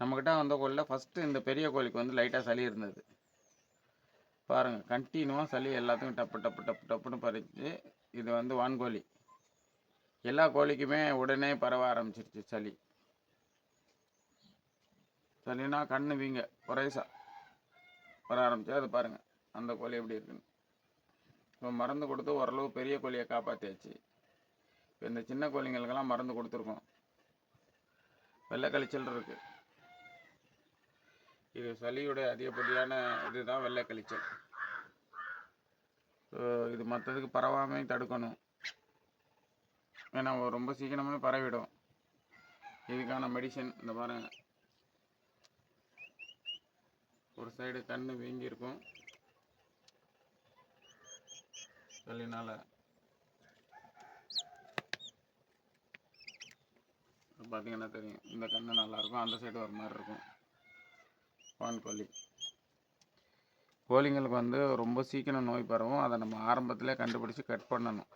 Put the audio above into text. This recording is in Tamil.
நம்மக்கிட்ட வந்த கோழியில் ஃபஸ்ட்டு இந்த பெரிய கோழிக்கு வந்து லைட்டாக சளி இருந்தது. பாருங்கள், கண்டினியூவாக சளி எல்லாத்துக்கும் டப்பு டப்பு டப்பு டப்புன்னு பறிச்சு. இது வந்து வான்கோழி. எல்லா கோழிக்குமே உடனே பரவ ஆரம்பிச்சிருச்சு சளி. சளினா கண்ணு வீங்க குறைசா வர ஆரம்பிச்சு. அது பாருங்கள் அந்த கோழி எப்படி இருக்குன்னு. இப்போ மருந்து கொடுத்து ஓரளவு பெரிய கோழியை காப்பாற்றியாச்சு. இப்போ இந்த சின்ன கோழிங்களுக்கெல்லாம் மருந்து கொடுத்துருக்கோம். வெள்ளை கழிச்சல் இருக்குது. இது சளியுடைய அதிகப்படியான இதுதான் வெள்ளை கழிச்சல். இது மற்றதுக்கு பரவாமல் தடுக்கணும். ஏன்னா ரொம்ப சீக்கிரமே பரவிடும். இதுக்கான மெடிசன் இந்த பாருங்கள், ஒரு சைடு கண்ணு வீங்கியிருக்கும் சளினால். பார்த்தீங்கன்னா தெரியும், இந்த கண்ணு நல்லாயிருக்கும், அந்த சைடு ஒரு மாதிரி இருக்கும். வான்கோழி கோழிங்களுக்கு வந்து ரொம்ப சீக்கிரம் நோய் பரவும். அதை நம்ம ஆரம்பத்திலே கண்டுபிடிச்சி கட் பண்ணணும்.